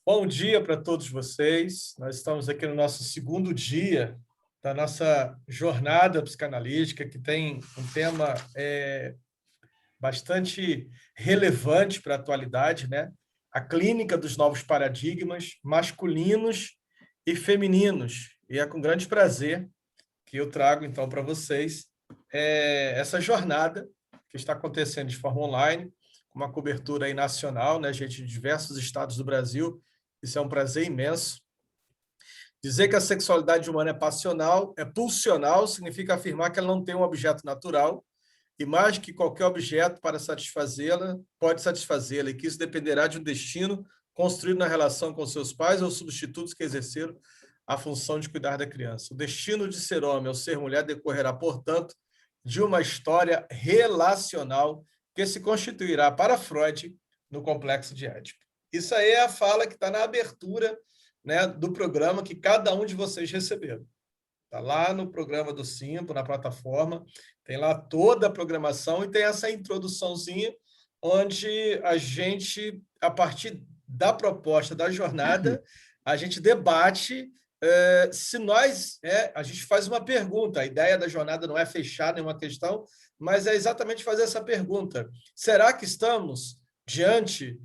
Bom dia para todos vocês. Nós estamos aqui no nosso segundo dia da nossa jornada psicanalítica, que tem um tema bastante relevante para a atualidade, né? A clínica dos novos paradigmas masculinos e femininos. E é com grande prazer que eu trago, então, para vocês essa jornada que está acontecendo de forma online, com uma cobertura aí nacional, né, gente, de diversos estados do Brasil. Isso é um prazer imenso. Dizer que a sexualidade humana é passional, é pulsional, significa afirmar que ela não tem um objeto natural, e mais que qualquer objeto para satisfazê-la, pode satisfazê-la, e que isso dependerá de um destino construído na relação com seus pais ou substitutos que exerceram a função de cuidar da criança. O destino de ser homem ou ser mulher decorrerá, portanto, de uma história relacional que se constituirá para Freud no complexo de Édipo. Isso aí é a fala que está na abertura, né, do programa que cada um de vocês receberam. Está lá no programa do Simpo, na plataforma, tem lá toda a programação e tem essa introduçãozinha onde a gente, a partir da proposta da jornada, a gente debate se nós... a gente faz uma pergunta, a ideia da jornada não é fechar nenhuma questão, mas é exatamente fazer essa pergunta. Será que estamos diante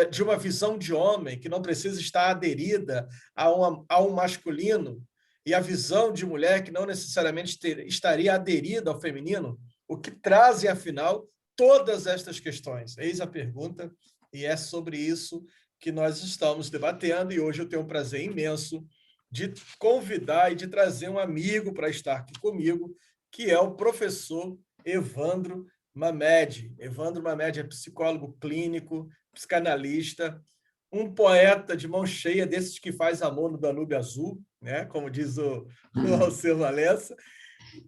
de uma visão de homem que não precisa estar aderida a um masculino, e a visão de mulher que não necessariamente estaria aderida ao feminino? O que trazem, afinal, todas estas questões? Eis a pergunta, e é sobre isso que nós estamos debatendo, e hoje eu tenho um prazer imenso de convidar e de trazer um amigo para estar aqui comigo, que é o professor Evandro Mamed. Evandro Mamed é psicólogo clínico, psicanalista, um poeta de mão cheia, desses que faz amor no Danúbio Azul, né? Como diz o Alceu Valença,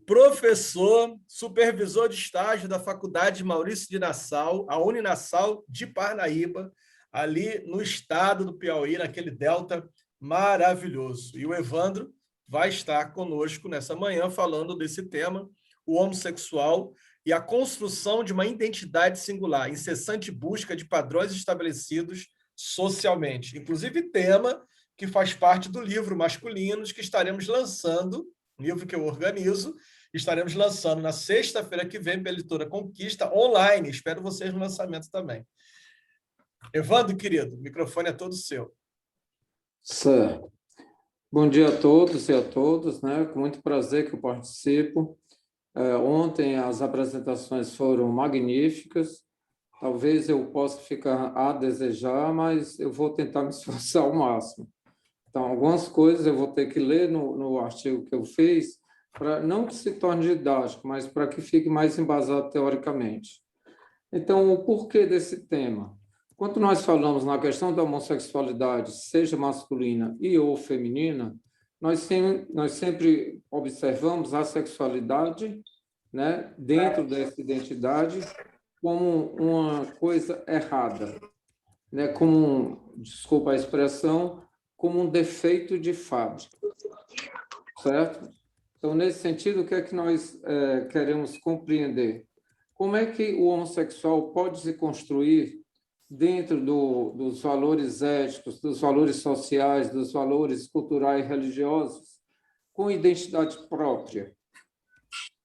professor, supervisor de estágio da Faculdade Maurício de Nassau, a Uninassau de Parnaíba, ali no estado do Piauí, naquele delta maravilhoso. E o Evandro vai estar conosco nessa manhã falando desse tema, o homossexual e a construção de uma identidade singular, incessante busca de padrões estabelecidos socialmente. Inclusive tema que faz parte do livro Masculinos, que estaremos lançando, livro que eu organizo, estaremos lançando na sexta-feira que vem pela editora Conquista, online. Espero vocês no lançamento também. Evandro, querido, o microfone é todo seu. Certo. Bom dia a todos e a todas, né? Com muito prazer que eu participo. Ontem as apresentações foram magníficas. Talvez eu possa ficar a desejar, mas eu vou tentar me esforçar ao máximo. Então, algumas coisas eu vou ter que ler no artigo que eu fiz, para não que se torne didático, mas para que fique mais embasado teoricamente. Então, o porquê desse tema? Quando nós falamos na questão da homossexualidade, seja masculina e ou feminina, nós sempre observamos a sexualidade, né, dentro dessa identidade como uma coisa errada, né, como, desculpa a expressão, como um defeito de fábrica, certo? Então, nesse sentido, o que é que nós queremos compreender? Como é que o homossexual pode se construir dentro dos valores éticos, dos valores sociais, dos valores culturais e religiosos, com identidade própria,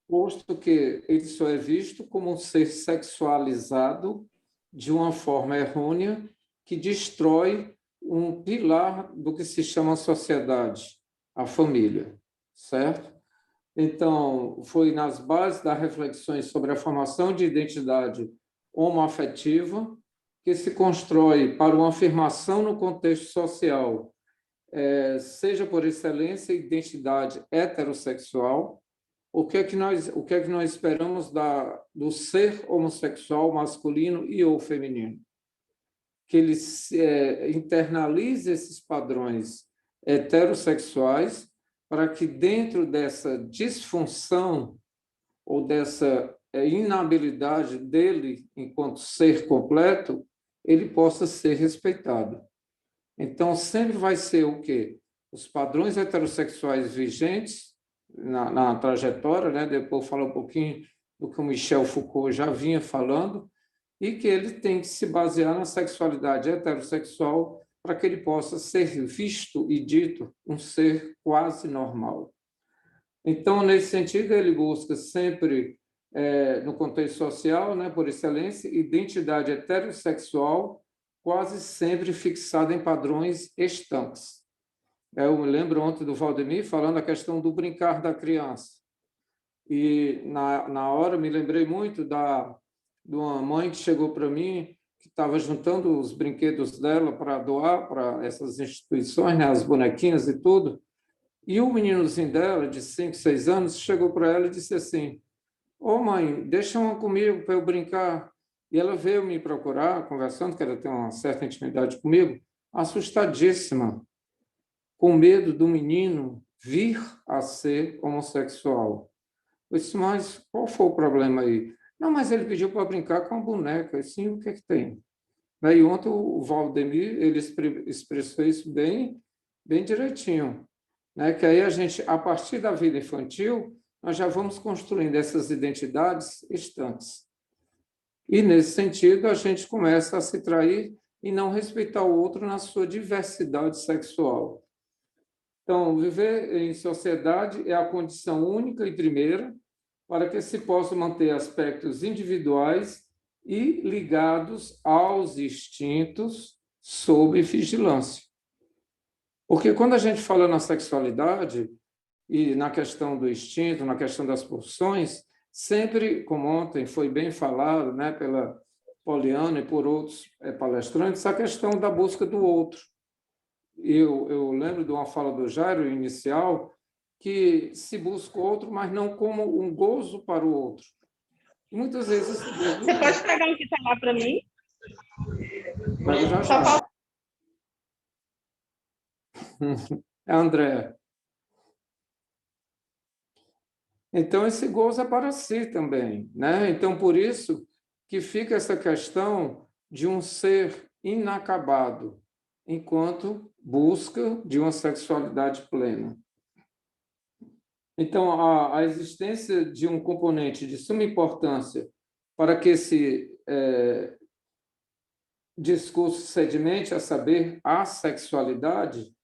posto que ele só é visto como um ser sexualizado de uma forma errônea que destrói um pilar do que se chama sociedade, a família, certo? Então, foi nas bases das reflexões sobre a formação de identidade homoafetiva que se constrói para uma afirmação no contexto social, seja por excelência identidade heterossexual. O que é que nós esperamos do ser homossexual masculino e ou feminino? Que ele internalize esses padrões heterossexuais para que dentro dessa disfunção ou dessa inabilidade dele enquanto ser completo, ele possa ser respeitado. Então, sempre vai ser o quê? Os padrões heterossexuais vigentes na trajetória, né? Depois falar um pouquinho do que o Michel Foucault já vinha falando, e que ele tem que se basear na sexualidade heterossexual para que ele possa ser visto e dito um ser quase normal. Então, nesse sentido, ele busca sempre, no contexto social, né, por excelência, identidade heterossexual, quase sempre fixada em padrões estanques. Eu me lembro ontem do Valdemir falando a questão do brincar da criança. E, na hora, me lembrei muito de uma mãe que chegou para mim, que estava juntando os brinquedos dela para doar para essas instituições, né, as bonequinhas e tudo. E o meninozinho dela, de 5, 6 anos, chegou para ela e disse assim: ô mãe, deixa uma comigo para eu brincar. E ela veio me procurar, conversando, que ela tem uma certa intimidade comigo, assustadíssima, com medo do menino vir a ser homossexual. Eu disse: mas qual foi o problema aí? Não, mas ele pediu para brincar com a boneca. Eu disse: sim, o que é que tem? Daí ontem o Valdemir, ele expressou isso bem, bem direitinho, né? Que aí a gente, a partir da vida infantil, nós já vamos construindo essas identidades estanques. E, nesse sentido, a gente começa a se trair e não respeitar o outro na sua diversidade sexual. Então, viver em sociedade é a condição única e primeira para que se possam manter aspectos individuais e ligados aos instintos sob vigilância. Porque quando a gente fala na sexualidade e na questão do instinto, na questão das pulsões, sempre, como ontem foi bem falado, né, pela Poliana e por outros palestrantes, a questão da busca do outro. Eu lembro de uma fala do Jairo inicial, que se busca o outro, mas não como um gozo para o outro. E muitas vezes esse gozo... Você pode pegar um que está lá para mim? Pego já já. É a Andréa. Então, esse gozo é para si também, né? Então, por isso que fica essa questão de um ser inacabado, enquanto busca de uma sexualidade plena. Então, a existência de um componente de suma importância para que esse discurso sedimente, a saber, a sexualidade,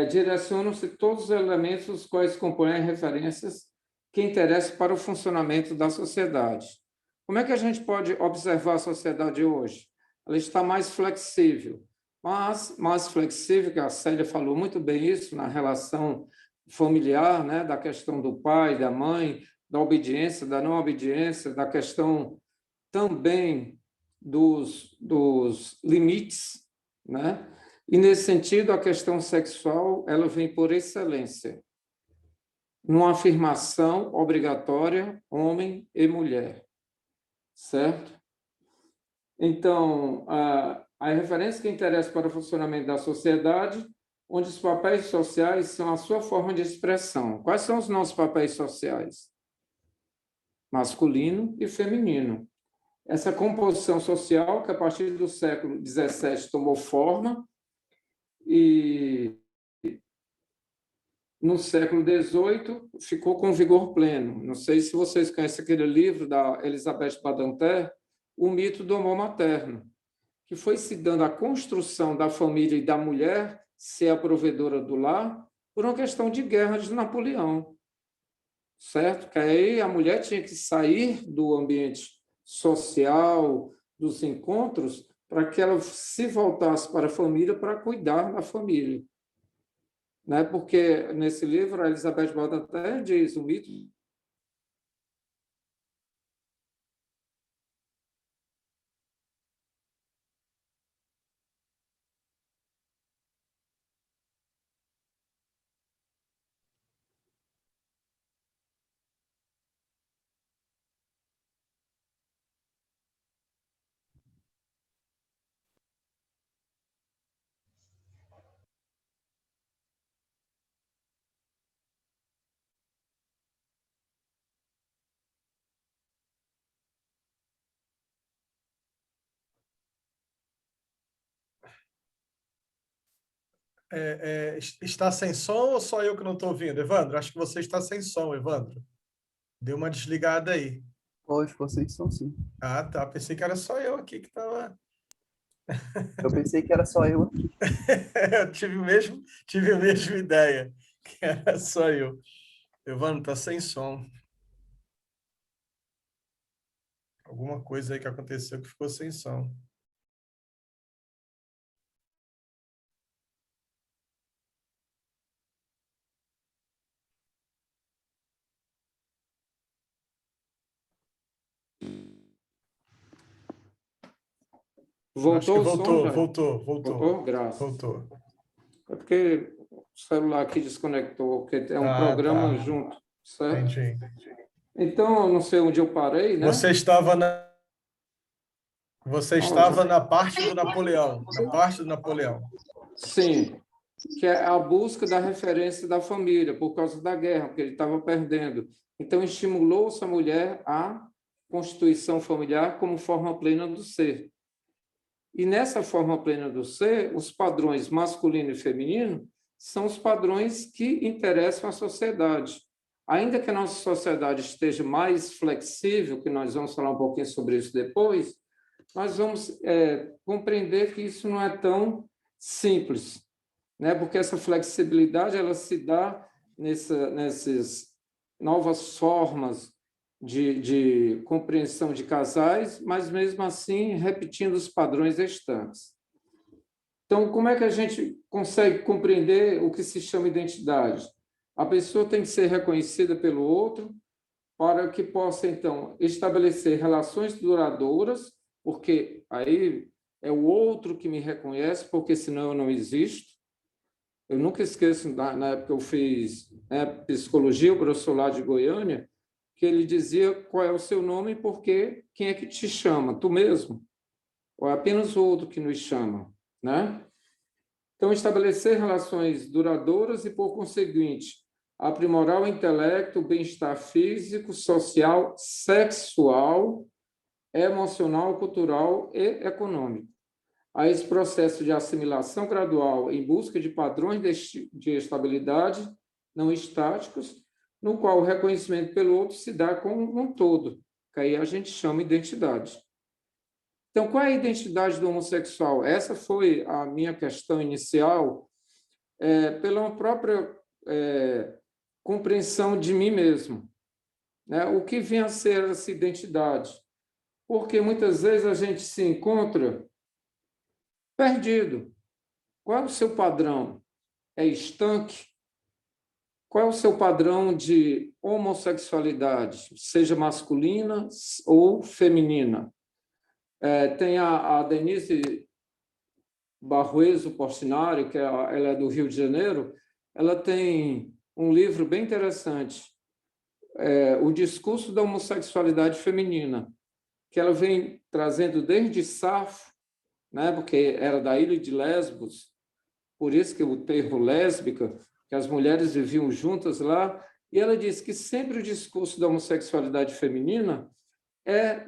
direcionam-se todos os elementos os quais compõem referências que interessam para o funcionamento da sociedade. Como é que a gente pode observar a sociedade hoje? Ela está mais flexível, mas mais flexível, que a Célia falou muito bem isso na relação familiar, né, da questão do pai, da mãe, da obediência, da não obediência, da questão também dos limites, né? E, nesse sentido, a questão sexual ela vem por excelência, numa afirmação obrigatória, homem e mulher, certo? Então, a referência que interessa para o funcionamento da sociedade, onde os papéis sociais são a sua forma de expressão. Quais são os nossos papéis sociais? Masculino e feminino. Essa composição social, que a partir do século XVII tomou forma, e no século XVIII ficou com vigor pleno. Não sei se vocês conhecem aquele livro da Elizabeth Badinter, O Mito do Amor Materno, que foi se dando a construção da família e da mulher ser a provedora do lar por uma questão de guerra de Napoleão, certo? Que aí a mulher tinha que sair do ambiente social, dos encontros, para que ela se voltasse para a família para cuidar da família. Né? Porque nesse livro a Elizabeth Badinter diz o mito Está sem som ou só eu que não estou ouvindo? Evandro, acho que você está sem som, Evandro. Deu uma desligada aí. Pode, ficou sem som, sim. Ah, tá. Pensei que era só eu aqui que estava. Eu pensei que era só eu. Eu tive a mesma ideia, que era só eu. Evandro, tá sem som. Alguma coisa aí que aconteceu que ficou sem som. Acho que Voltou o som voltou, já? voltou. Voltou? Graças. Voltou. É porque o celular aqui desconectou, porque é um Ah, programa tá. junto, certo? Entendi. Então, não sei onde eu parei, né? Você estava Onde? na parte do Napoleão. Na parte do Napoleão. Sim, que é a busca da referência da família, por causa da guerra, porque ele estava perdendo. Então, estimulou-se a mulher à constituição familiar como forma plena do ser. E nessa forma plena do ser, os padrões masculino e feminino são os padrões que interessam a sociedade. Ainda que a nossa sociedade esteja mais flexível, que nós vamos falar um pouquinho sobre isso depois, nós vamos compreender que isso não é tão simples, né? Porque essa flexibilidade ela se dá nessas novas formas de compreensão de casais, mas mesmo assim repetindo os padrões estanques. Então, como é que a gente consegue compreender o que se chama identidade? A pessoa tem que ser reconhecida pelo outro para que possa, então, estabelecer relações duradouras, porque aí é o outro que me reconhece, porque senão eu não existo. Eu nunca esqueço, na época que eu fiz psicologia, o professor lá de Goiânia, que ele dizia qual é o seu nome e por quê, quem é que te chama, tu mesmo? Ou é apenas o outro que nos chama, né? Então, estabelecer relações duradouras e, por conseguinte, aprimorar o intelecto, o bem-estar físico, social, sexual, emocional, cultural e econômico. A esse processo de assimilação gradual em busca de padrões de estabilidade não estáticos, no qual o reconhecimento pelo outro se dá como um todo, que aí a gente chama identidade. Então, qual é a identidade do homossexual? Essa foi a minha questão inicial, pela própria compreensão de mim mesmo, né? O que vem a ser essa identidade? Porque muitas vezes a gente se encontra perdido. Qual é o seu padrão? É estanque? Qual é o seu padrão de homossexualidade, seja masculina ou feminina? Tem a Denise Barroso Portinari, que ela é do Rio de Janeiro, ela tem um livro bem interessante, O Discurso da Homossexualidade Feminina, que ela vem trazendo desde Safo, né, porque era da ilha de Lesbos, por isso que o termo lésbica, que as mulheres viviam juntas lá, e ela diz que sempre o discurso da homossexualidade feminina é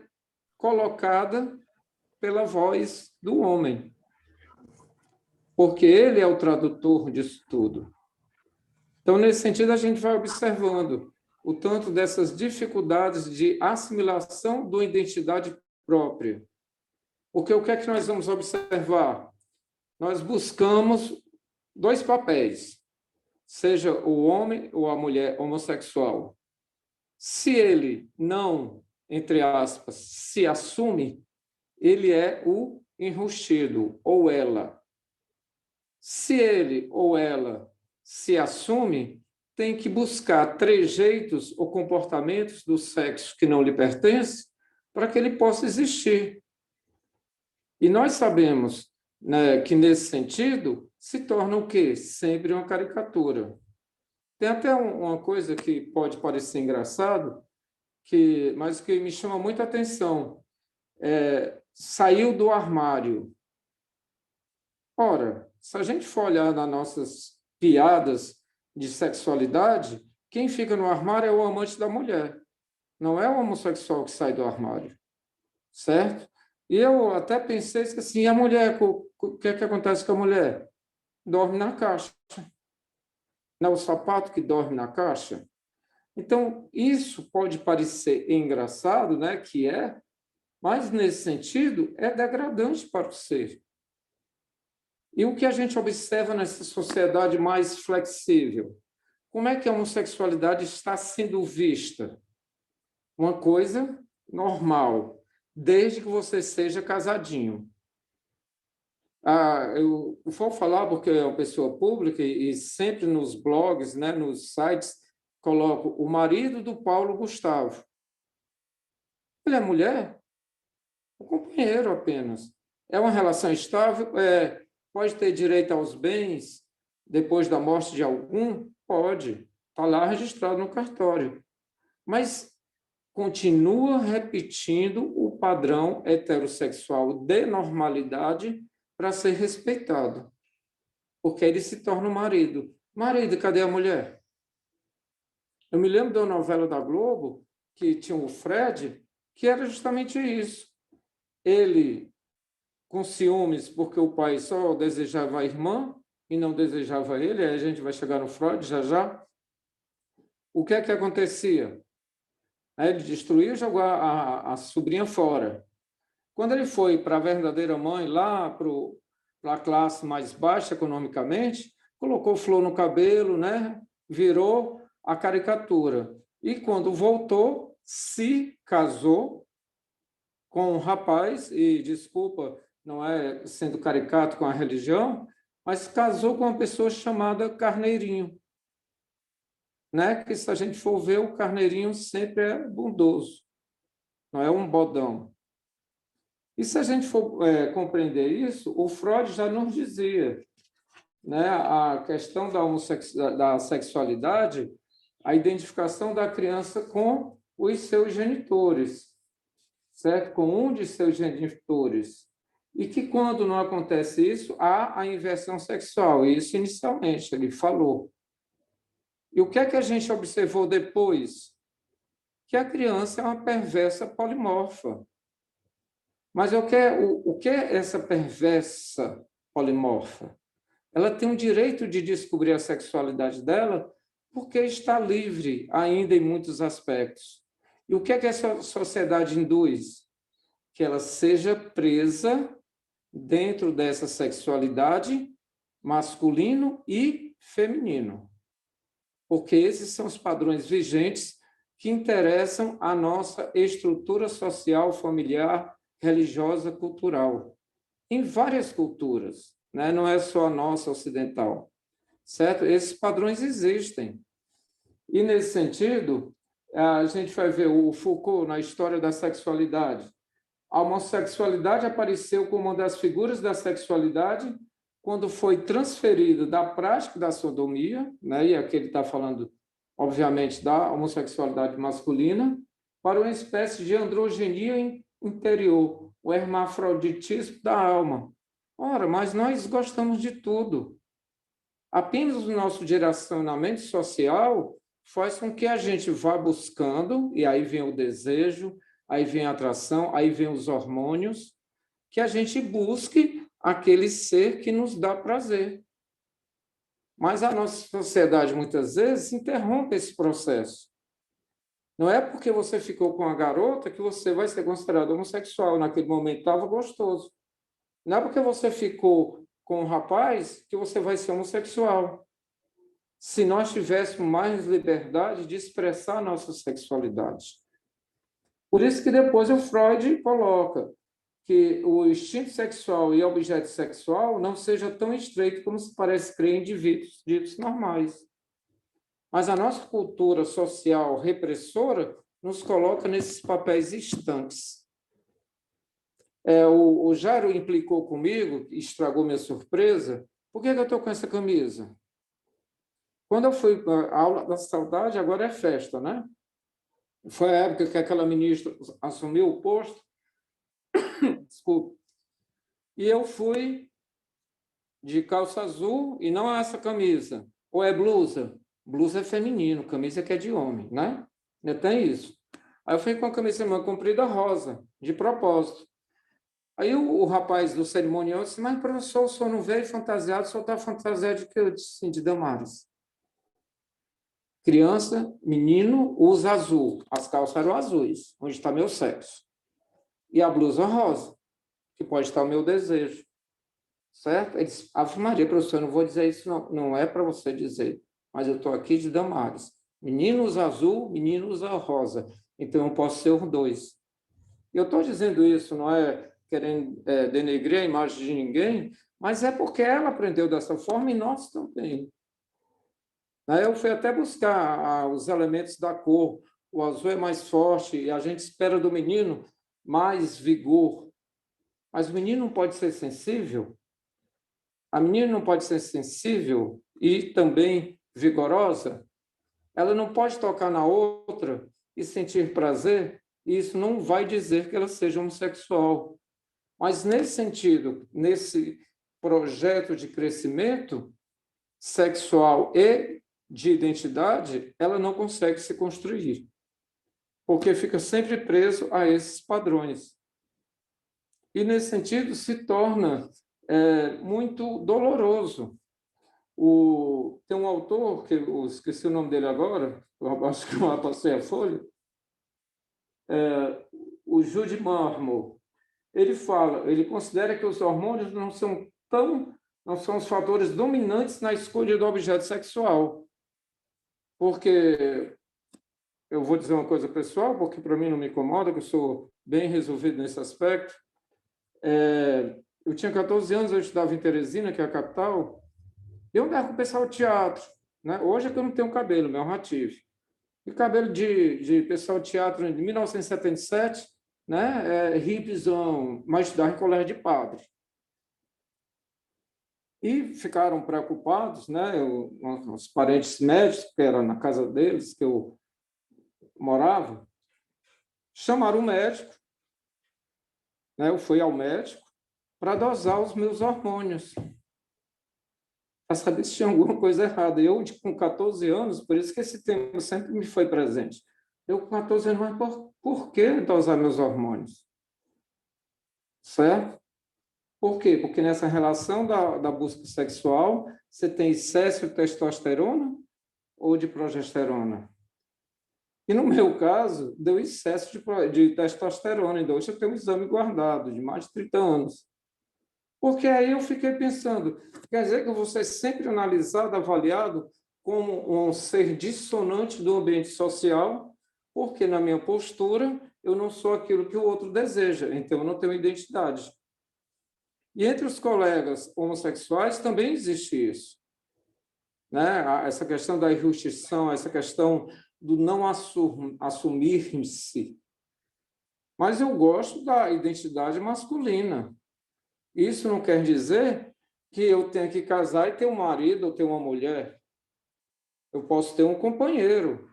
colocada pela voz do homem, porque ele é o tradutor disso tudo. Então, nesse sentido, a gente vai observando o tanto dessas dificuldades de assimilação da identidade própria. Porque o que é que nós vamos observar? Nós buscamos dois papéis, seja o homem ou a mulher homossexual. Se ele não, entre aspas, se assume, ele é o enrustido, ou ela. Se ele ou ela se assume, tem que buscar trejeitos ou comportamentos do sexo que não lhe pertence para que ele possa existir. E nós sabemos, né, que, nesse sentido, se torna o quê? Sempre uma caricatura. Tem até uma coisa que pode parecer engraçado, mas que me chama muita atenção. Saiu do armário. Ora, se a gente for olhar nas nossas piadas de sexualidade, quem fica no armário é o amante da mulher. Não é o homossexual que sai do armário, certo? E eu até pensei assim, a mulher, o que é que acontece com a mulher? Dorme na caixa. Não é o sapato que dorme na caixa? Então, isso pode parecer engraçado, né? Que é, mas nesse sentido é degradante para o ser. E o que a gente observa nessa sociedade mais flexível? Como é que a homossexualidade está sendo vista? Uma coisa normal, desde que você seja casadinho. Eu vou falar porque é uma pessoa pública e sempre nos blogs, né, nos sites, coloco o marido do Paulo Gustavo. Ele é mulher? O companheiro apenas. É uma relação estável? Pode ter direito aos bens depois da morte de algum? Pode. Está lá registrado no cartório. Mas continua repetindo o padrão heterossexual de normalidade para ser respeitado, porque ele se torna o marido. Marido, cadê a mulher? Eu me lembro da novela da Globo, que tinha o Fred, que era justamente isso. Ele, com ciúmes, porque o pai só desejava a irmã e não desejava ele, aí a gente vai chegar no Freud já já. O que é que acontecia? Aí ele destruiu e jogou a sobrinha fora. Quando ele foi para a verdadeira mãe, lá para a classe mais baixa economicamente, colocou flor no cabelo, né? Virou a caricatura. E quando voltou, se casou com um rapaz, e desculpa, não é sendo caricato com a religião, mas casou com uma pessoa chamada Carneirinho. Né? Que se a gente for ver, o Carneirinho sempre é bondoso, não é um bodão. E se a gente for compreender isso, o Freud já nos dizia, né, a questão da sexualidade, a identificação da criança com os seus genitores, certo? Com um de seus genitores. E que quando não acontece isso, há a inversão sexual. Isso inicialmente, ele falou. E o que é que a gente observou depois? Que a criança é uma perversa polimorfa. Mas o que é essa perversa polimorfa? Ela tem o direito de descobrir a sexualidade dela porque está livre ainda em muitos aspectos. E o que é que essa sociedade induz? Que ela seja presa dentro dessa sexualidade masculino e feminino. Porque esses são os padrões vigentes que interessam à nossa estrutura social, familiar, religiosa, cultural, em várias culturas, né? Não é só a nossa ocidental, certo? Esses padrões existem. E, nesse sentido, a gente vai ver o Foucault na história da sexualidade. A homossexualidade apareceu como uma das figuras da sexualidade quando foi transferido da prática da sodomia, né? E aqui ele está falando, obviamente, da homossexualidade masculina, para uma espécie de androgenia interior, o hermafroditismo da alma. Ora, mas nós gostamos de tudo. Apenas o nosso direcionamento social faz com que a gente vá buscando, e aí vem o desejo, aí vem a atração, aí vem os hormônios, que a gente busque aquele ser que nos dá prazer. Mas a nossa sociedade, muitas vezes, interrompe esse processo. Não é porque você ficou com a garota que você vai ser considerado homossexual. Naquele momento estava gostoso. Não é porque você ficou com um rapaz que você vai ser homossexual. Se nós tivéssemos mais liberdade de expressar a nossa sexualidade. Por isso que depois o Freud coloca que o instinto sexual e o objeto sexual não seja tão estreito como se parece crer em indivíduos ditos normais. Mas a nossa cultura social repressora nos coloca nesses papéis estanques. O Jairo implicou comigo, estragou minha surpresa. Por que eu estou com essa camisa? Quando eu fui para a aula da saudade, agora é festa, né? Foi a época que aquela ministra assumiu o posto. Desculpa. E eu fui de calça azul e não é essa camisa. Ou é blusa? Blusa é feminino, camisa que é de homem, né? Ainda tem isso. Aí eu fui com a camisa de manga comprida rosa, de propósito. Aí o rapaz do cerimonial disse, mas professor, o senhor não veio fantasiado, o senhor está fantasiado de quê? Eu disse, sim, de Damares. Criança, menino, usa azul. As calças eram azuis, onde está meu sexo. E a blusa rosa, que pode estar o meu desejo. certo? Ele disse, Ave Maria, professor, eu não vou dizer isso, não, não é para você dizer, mas eu estou aqui de Damares. Menino usa azul, menino usa rosa, então eu posso ser os dois. Eu estou dizendo isso, não é querendo denegrir a imagem de ninguém, mas é porque ela aprendeu dessa forma e nós também. Aí eu fui até buscar os elementos da cor. O azul é mais forte e a gente espera do menino mais vigor. Mas o menino não pode ser sensível? A menina não pode ser sensível e também vigorosa? Ela não pode tocar na outra e sentir prazer? E isso não vai dizer que ela seja homossexual. Mas, nesse sentido, nesse projeto de crescimento sexual e de identidade, ela não consegue se construir, porque fica sempre preso a esses padrões. E, nesse sentido, se torna muito doloroso. Tem um autor, que eu esqueci o nome dele agora, eu acho que eu passei a folha, o Jude Marmor. Ele considera que os hormônios não são os fatores dominantes na escolha do objeto sexual. Porque, eu vou dizer uma coisa pessoal, porque para mim não me incomoda, que eu sou bem resolvido nesse aspecto. Eu tinha 14 anos, eu estudava em Teresina, que é a capital, e eu andava com o pessoal de teatro. Né? Hoje é que eu não tenho cabelo, meu já tive. E cabelo de pessoal de teatro de 1977, né? Hipzão, mas estudava em colégio de padre. E ficaram preocupados, né? Os parentes médicos, que era na casa deles, que eu morava, chamaram o médico, né? Eu fui ao médico para dosar os meus hormônios, para saber se tinha alguma coisa errada. Eu, com 14 anos, por isso que esse tema sempre me foi presente. Eu, com 14 anos, mas por que dosar meus hormônios? Certo? Por quê? Porque nessa relação da busca sexual, você tem excesso de testosterona ou de progesterona? E no meu caso, deu excesso de testosterona. Então, hoje eu tenho um exame guardado de mais de 30 anos. Porque aí eu fiquei pensando, quer dizer que eu vou ser sempre analisado, avaliado como um ser dissonante do ambiente social, porque na minha postura eu não sou aquilo que o outro deseja, então eu não tenho identidade. E entre os colegas homossexuais também existe isso. Né? Essa questão da injustição, essa questão do não assumir-se. Mas eu gosto da identidade masculina. Isso não quer dizer que eu tenha que casar e ter um marido ou ter uma mulher. Eu posso ter um companheiro.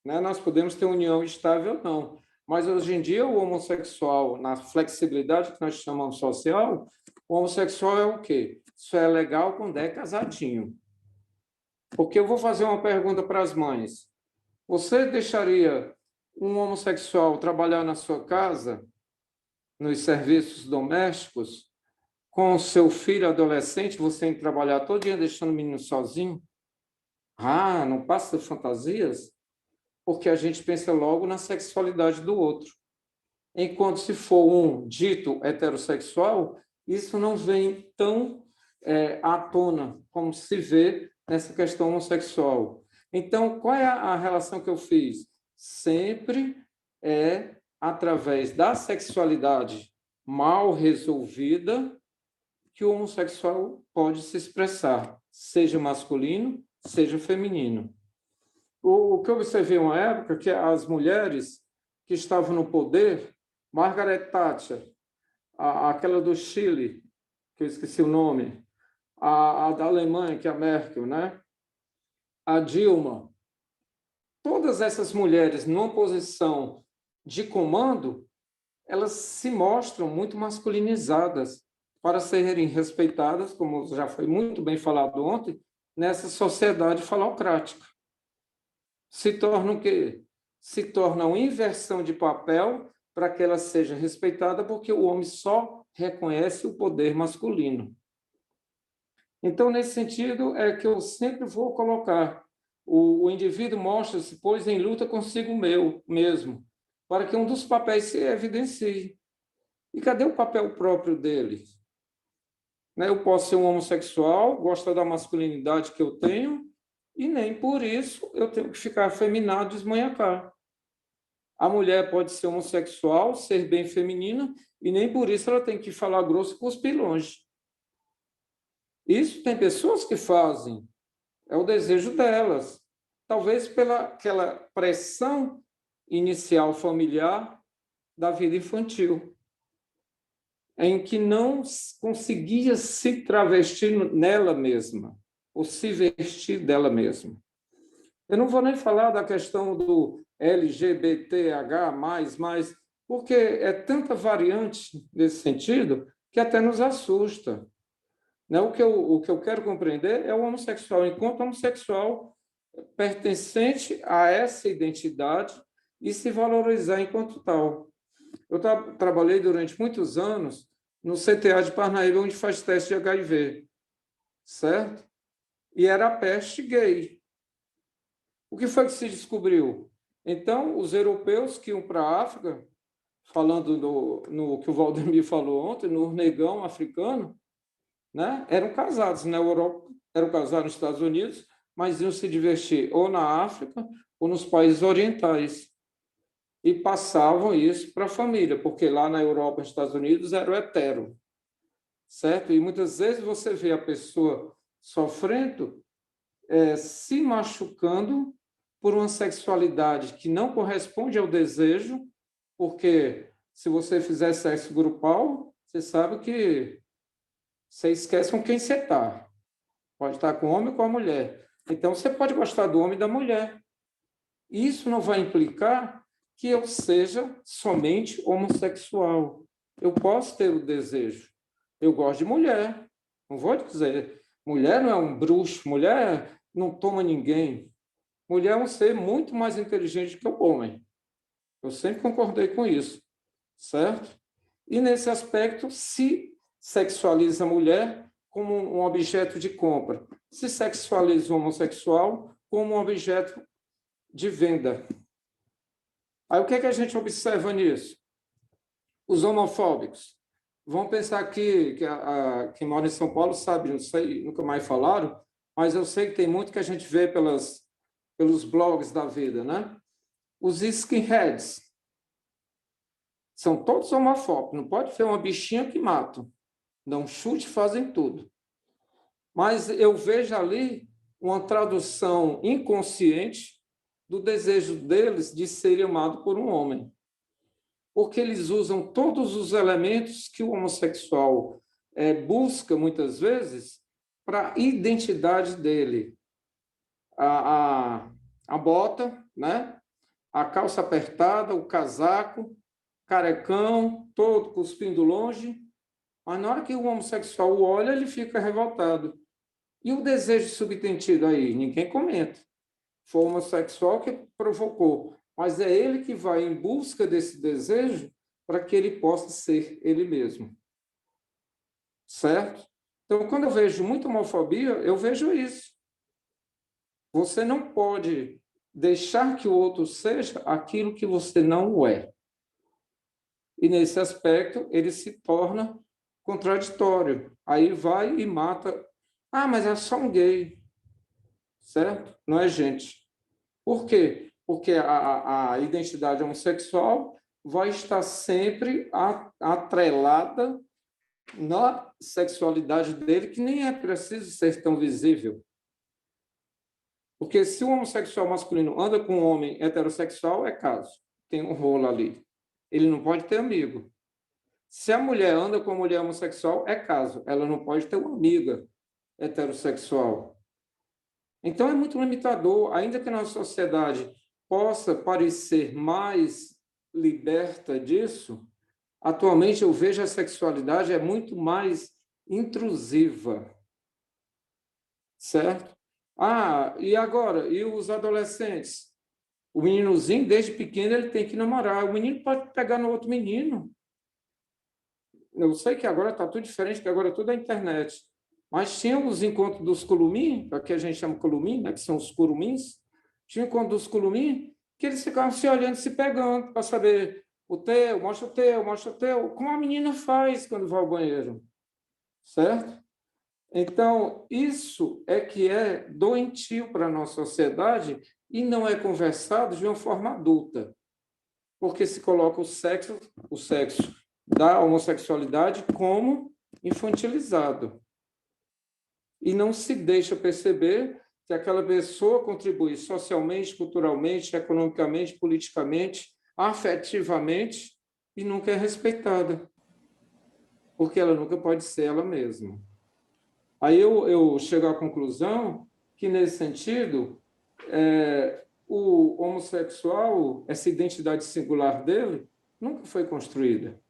Né? Nós podemos ter união estável ou não. Mas, hoje em dia, o homossexual, na flexibilidade que nós chamamos social, o homossexual é o quê? Isso é legal quando é casadinho. Porque eu vou fazer uma pergunta para as mães. Você deixaria um homossexual trabalhar na sua casa, nos serviços domésticos, com o seu filho adolescente, você tem que trabalhar todo dia deixando o menino sozinho? Ah, não passa fantasias? Porque a gente pensa logo na sexualidade do outro. Enquanto se for um dito heterossexual, isso não vem tão à tona como se vê nessa questão homossexual. Então, qual é a relação que eu fiz? Sempre é através da sexualidade mal resolvida que o homossexual pode se expressar, seja masculino, seja feminino. O que eu observei uma época que as mulheres que estavam no poder, Margaret Thatcher, aquela do Chile, que eu esqueci o nome, a da Alemanha, que é a Merkel, né? A Dilma, todas essas mulheres numa posição de comando, elas se mostram muito masculinizadas para serem respeitadas, como já foi muito bem falado ontem, nessa sociedade falocrática. Se torna o quê? Se torna uma inversão de papel para que ela seja respeitada, porque o homem só reconhece o poder masculino. Então, nesse sentido, é que eu sempre vou colocar o indivíduo mostra-se, pois, em luta consigo mesmo, para que um dos papéis se evidencie. E cadê o papel próprio dele? né? Eu posso ser um homossexual, gostar da masculinidade que eu tenho, e nem por isso eu tenho que ficar afeminado e esmanhacar. A mulher pode ser homossexual, ser bem feminina, e nem por isso ela tem que falar grosso e cuspir longe. Isso tem pessoas que fazem, é o desejo delas. Talvez pela aquela pressão inicial familiar da vida infantil, em que não conseguia se travestir nela mesma, ou se vestir dela mesma. Eu não vou nem falar da questão do LGBTH+, porque é tanta variante nesse sentido que até nos assusta. Né? O que eu quero compreender é o homossexual, enquanto homossexual pertencente a essa identidade e se valorizar enquanto tal. Eu trabalhei durante muitos anos no CTA de Parnaíba, onde faz teste de HIV, certo? E era a peste gay. O que foi que se descobriu? Então, os europeus que iam para a África, falando no que o Valdemir falou ontem, no negão africano, né? Eram casados na Europa, eram casados nos Estados Unidos, mas iam se divertir ou na África ou nos países orientais. E passavam isso para a família, porque lá na Europa, nos Estados Unidos, era o hetero, certo? E muitas vezes você vê a pessoa sofrendo, se machucando por uma sexualidade que não corresponde ao desejo, porque se você fizer sexo grupal, você sabe que você esquece com quem você está. Pode estar com o homem ou com a mulher. Então, você pode gostar do homem e da mulher. Isso não vai implicar que eu seja somente homossexual. Eu posso ter o desejo. Eu gosto de mulher. Não vou dizer, mulher não é um bruxo, mulher não toma ninguém. Mulher é um ser muito mais inteligente que o homem. Eu sempre concordei com isso, certo? E, nesse aspecto, se sexualiza a mulher como um objeto de compra, se sexualiza o homossexual como um objeto de venda. Aí, o que é que a gente observa nisso? Os homofóbicos vão pensar que quem mora em São Paulo sabe, não sei, nunca mais falaram, mas eu sei que tem muito que a gente vê pelos blogs da vida, né? Os skinheads são todos homofóbicos, não pode ter uma bichinha que matam, dão chute e fazem tudo. Mas eu vejo ali uma tradução inconsciente do desejo deles de serem amados por um homem. Porque eles usam todos os elementos que o homossexual busca, muitas vezes, para a identidade dele. A bota, né? A calça apertada, o casaco, carecão, todo cuspindo longe. Mas na hora que o homossexual o olha, ele fica revoltado. E o desejo subtendido aí? Ninguém comenta. Foi o homossexual que provocou, mas é ele que vai em busca desse desejo para que ele possa ser ele mesmo. Certo? Então, quando eu vejo muita homofobia, eu vejo isso. Você não pode deixar que o outro seja aquilo que você não é. E, nesse aspecto, ele se torna contraditório. Aí vai e mata. Ah, mas é só um gay. Certo? Não é gente. Por quê? Porque a identidade homossexual vai estar sempre atrelada na sexualidade dele, que nem é preciso ser tão visível. Porque se o homossexual masculino anda com um homem heterossexual, é caso. Tem um rolo ali. Ele não pode ter amigo. Se a mulher anda com uma mulher homossexual, é caso. Ela não pode ter uma amiga heterossexual. Então, é muito limitador, ainda que a nossa sociedade possa parecer mais liberta disso, atualmente eu vejo a sexualidade é muito mais intrusiva, certo? Ah, e agora? E os adolescentes? O meninozinho, desde pequeno, ele tem que namorar. O menino pode pegar no outro menino. Eu sei que agora está tudo diferente, que agora tudo é internet. Mas tinha os encontros dos curumim, que a gente chama curumim, né, que são os curumins. Tinha o encontro dos curumim, que eles ficavam se olhando, se pegando, para saber o teu, mostra o teu, mostra o teu. Como a menina faz quando vai ao banheiro, certo? Então, isso é que é doentio para a nossa sociedade e não é conversado de uma forma adulta, porque se coloca o sexo da homossexualidade como infantilizado. E não se deixa perceber que aquela pessoa contribui socialmente, culturalmente, economicamente, politicamente, afetivamente e nunca é respeitada, porque ela nunca pode ser ela mesma. Aí eu chego à conclusão que, nesse sentido, o homossexual, essa identidade singular dele, nunca foi construída.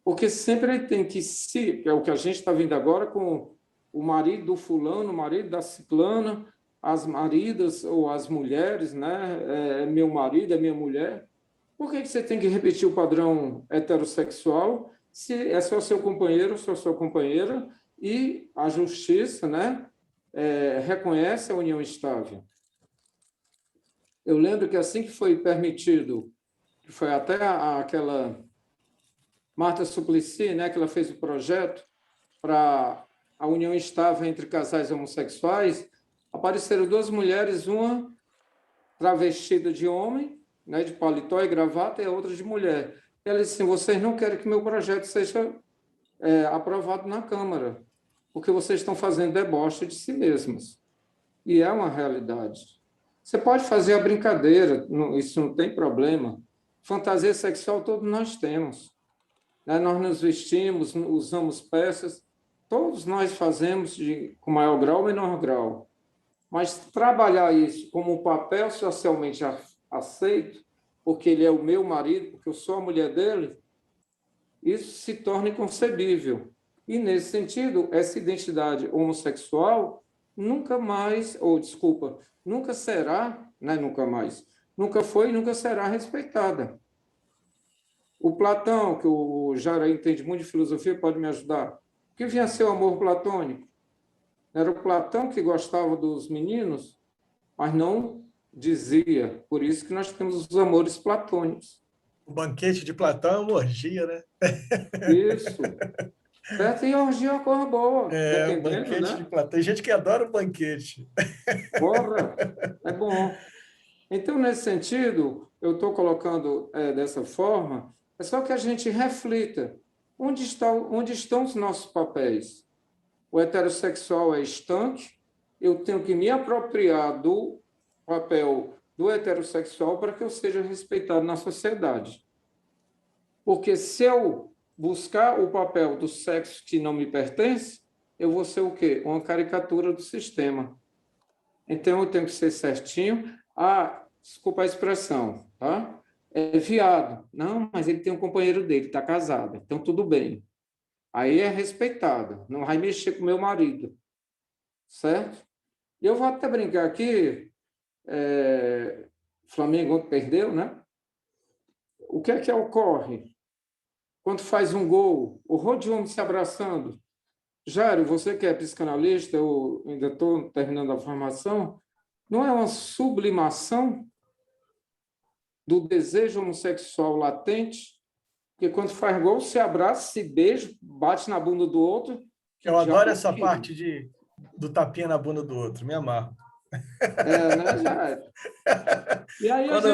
Porque sempre ele tem que se... É o que a gente está vendo agora com o marido do fulano, o marido da ciclana, as maridas ou as mulheres, né? É meu marido, é minha mulher. Por que você tem que repetir o padrão heterossexual se é só seu companheiro, só sua companheira, e a justiça, né, reconhece a união estável? Eu lembro que assim que foi permitido, que foi até aquela Marta Suplicy, né, que ela fez o projeto para a união estável entre casais homossexuais, apareceram duas mulheres, uma travestida de homem, né, de paletó e gravata, e a outra de mulher. E ela disse assim: vocês não querem que meu projeto seja aprovado na Câmara, porque vocês estão fazendo deboche de si mesmas. E é uma realidade. Você pode fazer a brincadeira, isso não tem problema. Fantasia sexual todos nós temos. Né? Nós nos vestimos, usamos peças, todos nós fazemos com maior grau ou menor grau. Mas trabalhar isso como um papel socialmente aceito, porque ele é o meu marido, porque eu sou a mulher dele, isso se torna inconcebível. E, nesse sentido, essa identidade homossexual nunca mais, nunca será, né, nunca mais, nunca foi e nunca será respeitada. O Platão, que o Jara entende muito de filosofia, pode me ajudar. O que vinha a ser o amor platônico? Era o Platão que gostava dos meninos, mas não dizia. Por isso que nós temos os amores platônicos. O banquete de Platão é uma orgia, né? Isso. Certo? E orgia é uma coisa boa, O dependendo, banquete de né? Platão. Tem gente que adora o banquete. Porra, é bom. Então, nesse sentido, eu estou colocando dessa forma, é só que a gente reflita onde estão os nossos papéis. O heterossexual é estanque, eu tenho que me apropriar do papel do heterossexual para que eu seja respeitado na sociedade. Porque se eu buscar o papel do sexo que não me pertence, eu vou ser o quê? Uma caricatura do sistema. Então, eu tenho que ser certinho. Desculpa a expressão, tá? É viado. Não, mas ele tem um companheiro dele, está casado, então tudo bem. Aí é respeitado, não vai mexer com meu marido, certo? E eu vou até brincar aqui, Flamengo ontem perdeu, né? O que é que ocorre? Quando faz um gol, o rol de homem se abraçando. Jário, você que é psicanalista, eu ainda estou terminando a formação, não é uma sublimação do desejo homossexual latente? Porque quando faz gol, se abraça, se beija, bate na bunda do outro. Eu adoro essa parte do tapinha na bunda do outro, me amarro. Né, Jário? E aí Quando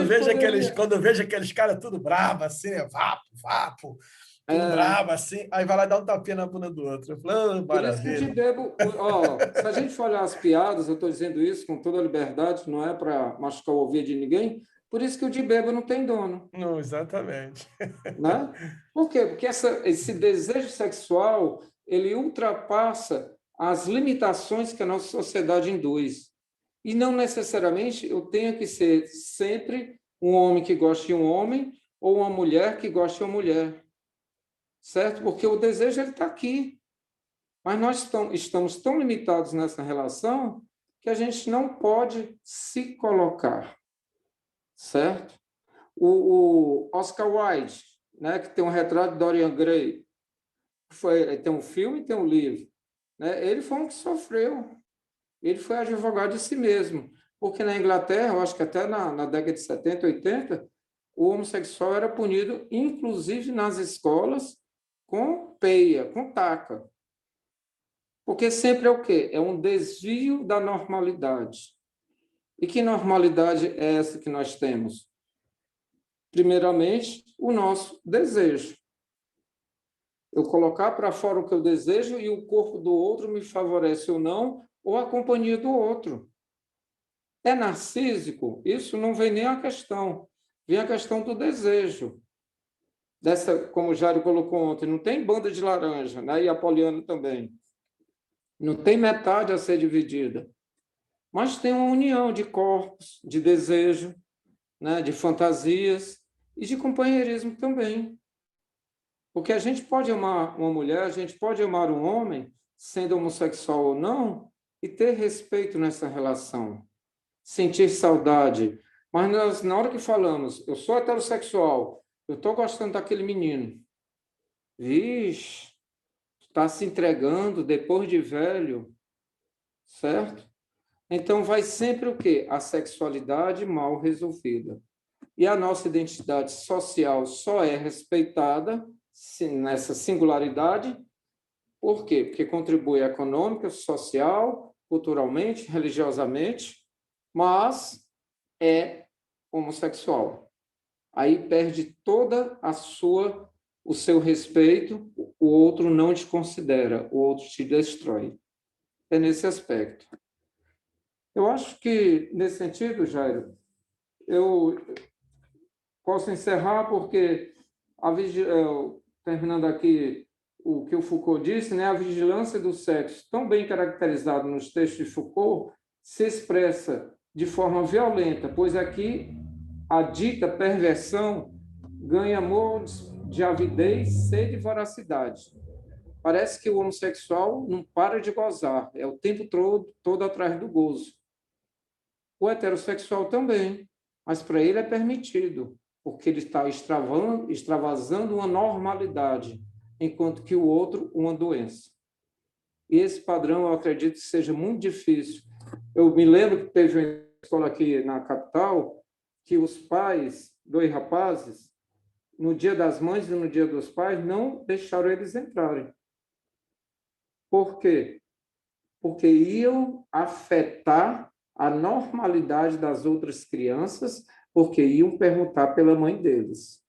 eu vejo aqueles caras tudo bravo, assim, né? Vapo, tudo bravo, assim, aí vai lá dar um tapinha na bunda do outro. Eu falo, por isso que o de bebo, se a gente for olhar as piadas, eu estou dizendo isso com toda a liberdade, não é para machucar o ouvido de ninguém, por isso que o de bebo não tem dono. Não, exatamente. Né? Por quê? Porque esse desejo sexual, ele ultrapassa as limitações que a nossa sociedade induz. E não necessariamente eu tenho que ser sempre um homem que goste de um homem ou uma mulher que goste de uma mulher. Certo? Porque o desejo está aqui. Mas nós estamos tão limitados nessa relação que a gente não pode se colocar. Certo? O Oscar Wilde, né, que tem um retrato de Dorian Gray, tem um filme e tem um livro. Né? Ele foi um que sofreu. Ele foi advogado de si mesmo. Porque na Inglaterra, eu acho que até na década de 70, 80, o homossexual era punido, inclusive nas escolas, com peia, com taca. Porque sempre é o quê? É um desvio da normalidade. E que normalidade é essa que nós temos? Primeiramente, o nosso desejo. Eu colocar para fora o que eu desejo e o corpo do outro me favorece ou não, ou a companhia do outro. É narcísico? Isso não vem nem a questão. Vem a questão do desejo. Como o Jário colocou ontem, não tem banda de laranja, né? E a Poliana também. Não tem metade a ser dividida. Mas tem uma união de corpos, de desejo, né? De fantasias e de companheirismo também. Porque a gente pode amar uma mulher, a gente pode amar um homem, sendo homossexual ou não, e ter respeito nessa relação. Sentir saudade. Mas na hora que falamos, eu sou heterossexual, eu estou gostando daquele menino. Vixe, está se entregando depois de velho, certo? Então, vai sempre o quê? A sexualidade mal resolvida. E a nossa identidade social só é respeitada nessa singularidade. Por quê? Porque contribui econômica, social, culturalmente, religiosamente, mas é homossexual. Aí perde toda o seu respeito, o outro não te considera, o outro te destrói. É nesse aspecto. Eu acho que, nesse sentido, Jairo, eu posso encerrar porque, terminando aqui o que o Foucault disse, né, a vigilância do sexo, tão bem caracterizada nos textos de Foucault, se expressa de forma violenta, pois aqui a dita perversão ganha moldes de avidez, sede e voracidade. Parece que o homossexual não para de gozar, é o tempo todo atrás do gozo. O heterossexual também, mas para ele é permitido, porque ele está extravasando uma normalidade, enquanto que o outro, uma doença. E esse padrão, eu acredito que seja muito difícil. Eu me lembro que teve uma escola aqui na capital, que os pais, 2 rapazes, no Dia das Mães e no Dia dos Pais, não deixaram eles entrarem. Por quê? Porque iam afetar a normalidade das outras crianças, porque iam perguntar pela mãe deles.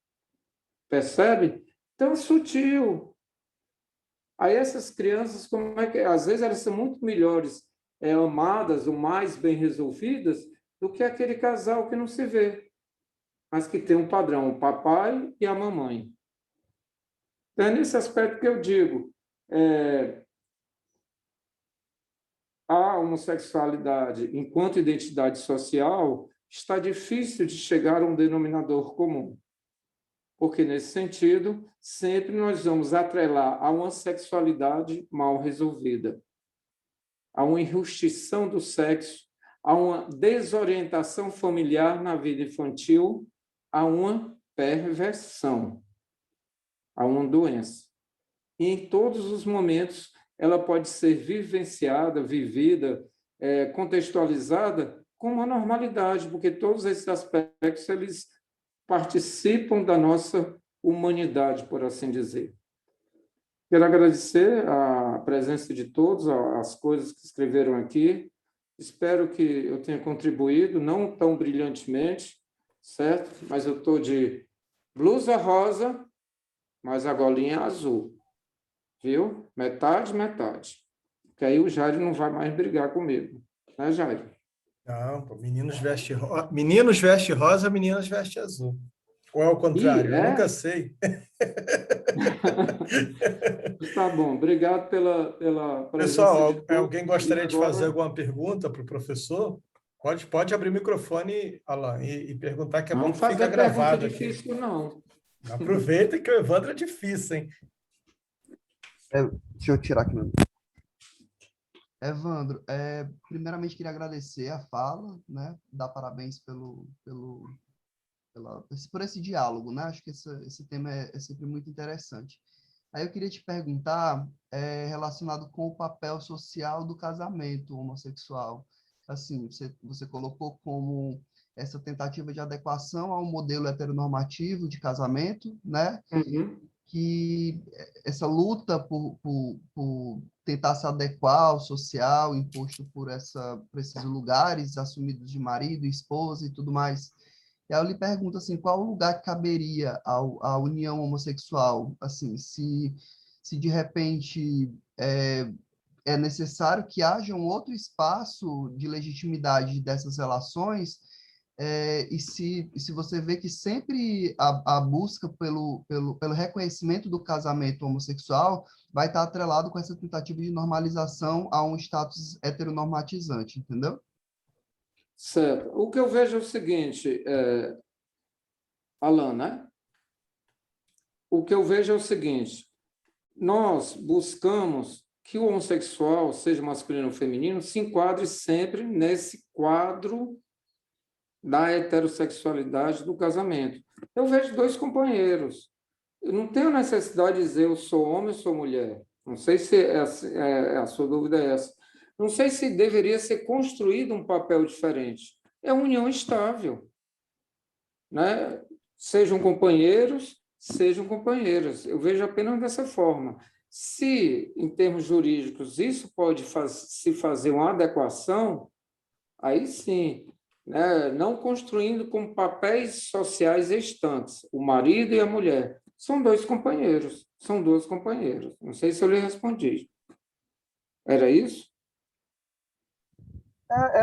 Percebe? Então, é sutil. Aí essas crianças, como é que às vezes elas são muito melhores amadas ou mais bem resolvidas do que aquele casal que não se vê, mas que tem um padrão, o papai e a mamãe. Então, é nesse aspecto que eu digo, a homossexualidade, enquanto identidade social, está difícil de chegar a um denominador comum. Porque, nesse sentido, sempre nós vamos atrelar a uma sexualidade mal resolvida, a uma enrustição do sexo, a uma desorientação familiar na vida infantil, a uma perversão, a uma doença. E, em todos os momentos, ela pode ser vivenciada, vivida, contextualizada com uma normalidade, porque todos esses aspectos eles participam da nossa humanidade, por assim dizer. Quero agradecer a presença de todos, as coisas que escreveram aqui. Espero que eu tenha contribuído, não tão brilhantemente, certo? Mas eu estou de blusa rosa, mas a golinha é azul. Viu? Metade, metade. Porque aí o Jairo não vai mais brigar comigo. Né, Jairo? Não, pô, meninos veste rosa, meninas veste azul. Ou é o contrário? Eu nunca sei. Tá bom. Obrigado pela presença de Pessoal, todos. alguém E gostaria de fazer agora, alguma pergunta para o professor? Pode abrir o microfone, Alan, e perguntar, que é bom não que fica fazer pergunta gravado aqui. difícil, não. Aproveita que o Evandro é difícil, hein? Deixa eu tirar aqui meu. Evandro, primeiramente queria agradecer a fala, né? Dar parabéns por esse diálogo, né? Acho que esse tema é sempre muito interessante. Aí eu queria te perguntar, relacionado com o papel social do casamento homossexual. Assim, você colocou como essa tentativa de adequação ao modelo heteronormativo de casamento, né? Uhum. Que essa luta por tentar se adequar ao social imposto por esses lugares assumidos de marido, esposa e tudo mais. E aí eu lhe pergunto assim, qual o lugar que caberia à união homossexual? Assim, se de repente é necessário que haja um outro espaço de legitimidade dessas relações, e se você vê que sempre a busca pelo reconhecimento do casamento homossexual vai estar atrelado com essa tentativa de normalização a um status heteronormatizante, entendeu? Certo. O que eu vejo é o seguinte, Alan, né? O que eu vejo é o seguinte, nós buscamos que o homossexual, seja masculino ou feminino, se enquadre sempre nesse quadro da heterossexualidade do casamento. Eu vejo dois companheiros. Eu não tenho necessidade de dizer eu sou homem, eu sou mulher. Não sei se a sua dúvida é essa. Não sei se deveria ser construído um papel diferente. É uma união estável, né? Sejam companheiros, sejam companheiras. Eu vejo apenas dessa forma. Se, em termos jurídicos, isso pode se fazer uma adequação, aí sim, né? Não construindo como papéis sociais estantes, o marido e a mulher. São dois companheiros, são duas companheiras. Não sei se eu lhe respondi. Era isso?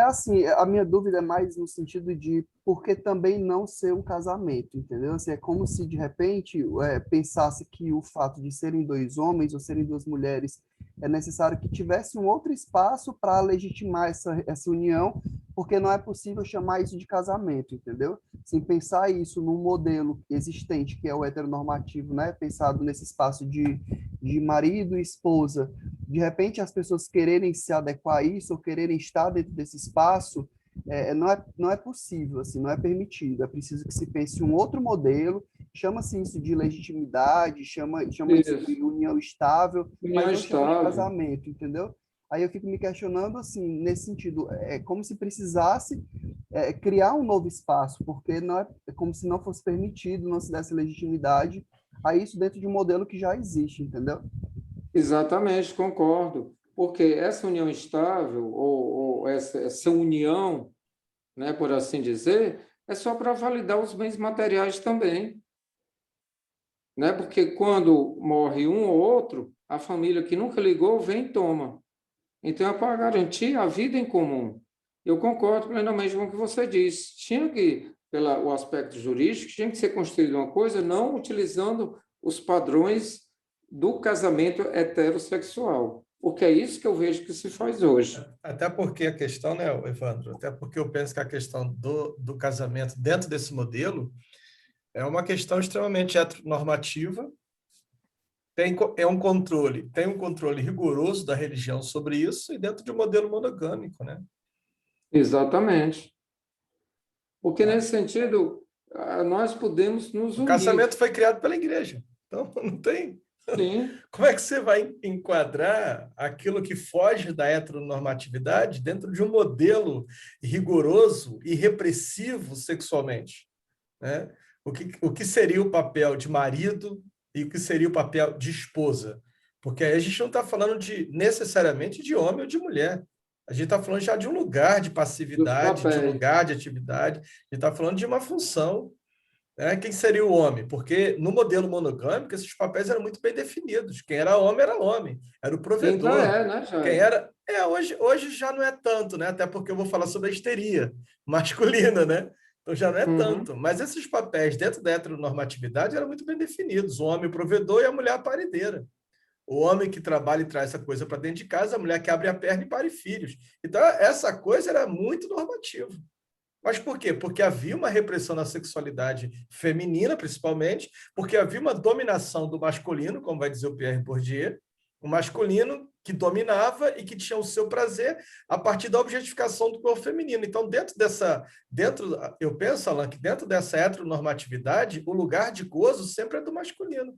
Assim, a minha dúvida é mais no sentido de por que também não ser um casamento, entendeu? Assim, é como se, de repente, pensasse que o fato de serem dois homens ou serem duas mulheres é necessário que tivesse um outro espaço para legitimar essa união, porque não é possível chamar isso de casamento, entendeu? Sem pensar isso num modelo existente, que é o heteronormativo, né? Pensado nesse espaço de marido e esposa, de repente as pessoas quererem se adequar a isso ou quererem estar dentro desse espaço, não é possível, assim, não é permitido. É preciso que se pense um outro modelo, chama-se isso de legitimidade, chama isso de Isso. união estável, mas União não chama de estável. casamento, entendeu? Aí eu fico me questionando, assim, nesse sentido, é como se precisasse criar um novo espaço, porque não é como se não fosse permitido, não se desse legitimidade a isso dentro de um modelo que já existe, entendeu? Exatamente, concordo. Porque essa união estável, ou essa união, né, por assim dizer, é só para validar os bens materiais também. Né? Porque quando morre um ou outro, a família que nunca ligou vem e toma. Então, é para garantir a vida em comum. Eu concordo plenamente com o que você disse. Tinha que, pelo aspecto jurídico, tinha que ser construída uma coisa não utilizando os padrões do casamento heterossexual, porque é isso que eu vejo que se faz hoje. Até porque a questão, né, Evandro? Até porque eu penso que a questão do casamento dentro desse modelo é uma questão extremamente heteronormativa. Tem um controle rigoroso da religião sobre isso e dentro de um modelo monogâmico, né? Exatamente. Porque, Tá? nesse sentido, nós podemos nos O unir. casamento foi criado pela igreja. Então, não tem. Sim, Como é que você vai enquadrar aquilo que foge da heteronormatividade dentro de um modelo rigoroso e repressivo sexualmente, né? O que seria o papel de marido e o que seria o papel de esposa? Porque aí a gente não está falando necessariamente de homem ou de mulher. A gente está falando já de um lugar de dos passividade, de um papéis. lugar de atividade. A gente está falando de uma função, né? Quem seria o homem? Porque no modelo monogâmico, esses papéis eram muito bem definidos. Quem era homem, era o Ainda provedor. é, né, Quem Jair? era. Hoje já não é tanto, né? Até porque eu vou falar sobre a histeria masculina, né? Então já não é Uhum. tanto. Mas esses papéis dentro da heteronormatividade eram muito bem definidos. O homem o provedor e a mulher a parideira. O homem que trabalha e traz essa coisa para dentro de casa, a mulher que abre a perna e pare filhos. Então, essa coisa era muito normativa. Mas por quê? Porque havia uma repressão na sexualidade feminina, principalmente, porque havia uma dominação do masculino, como vai dizer o Pierre Bourdieu, o masculino que dominava e que tinha o seu prazer a partir da objetificação do corpo feminino. Então, eu penso, Alan, que dentro dessa heteronormatividade, o lugar de gozo sempre é do masculino.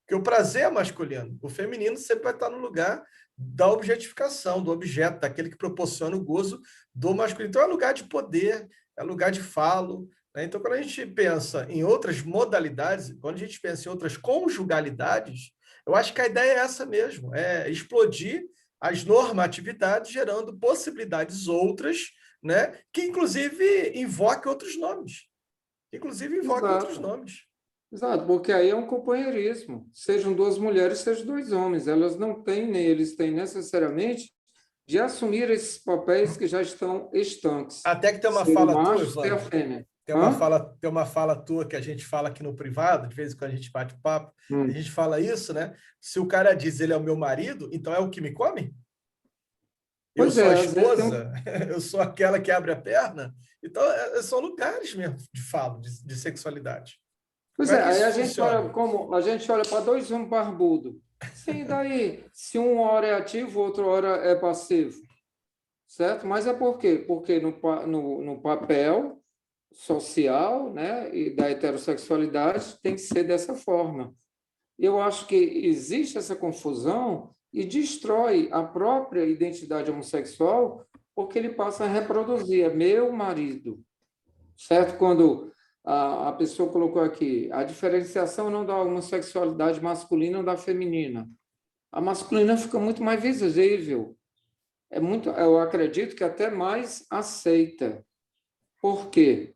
Porque o prazer é masculino. O feminino sempre vai estar no lugar da objetificação, do objeto, daquele que proporciona o gozo do masculino. Então, é lugar de poder, é lugar de falo. Né? Então, quando a gente pensa em outras modalidades, quando a gente pensa em outras conjugalidades, Eu acho que a ideia é essa mesmo, é explodir as normatividades, gerando possibilidades outras, né, que inclusive invoquem outros nomes. Inclusive invoquem outros Exato. nomes. Exato, porque aí é um companheirismo. Sejam duas mulheres, sejam dois homens. Elas não têm, nem eles têm necessariamente de assumir esses papéis que já estão estanques. Até que tem uma Ser o fala tua, macho, ser a Evandro, fêmea. Hã? tem uma fala tua que a gente fala aqui no privado, de vez em quando a gente bate papo, a Hum. gente fala isso, né? Se o cara diz ele é o meu marido, então é o que me come? Eu Pois sou é, a às vezes tem um. esposa? Eu sou aquela que abre a perna? Então, são lugares mesmo de fala, de sexualidade. Pois Como é é, que aí isso a gente olha funciona? como a gente olha para dois homens barbudos. Sim, daí, se um hora é ativo, outro hora é passivo, certo? Mas é por quê? Porque no papel social, né, e da heterossexualidade tem que ser dessa forma. Eu acho que existe essa confusão e destrói a própria identidade homossexual porque ele passa a reproduzir, é meu marido, certo? Quando a pessoa colocou aqui, a diferenciação não da homossexualidade masculina ou da feminina. A masculina fica muito mais visível, eu acredito que até mais aceita. Por quê?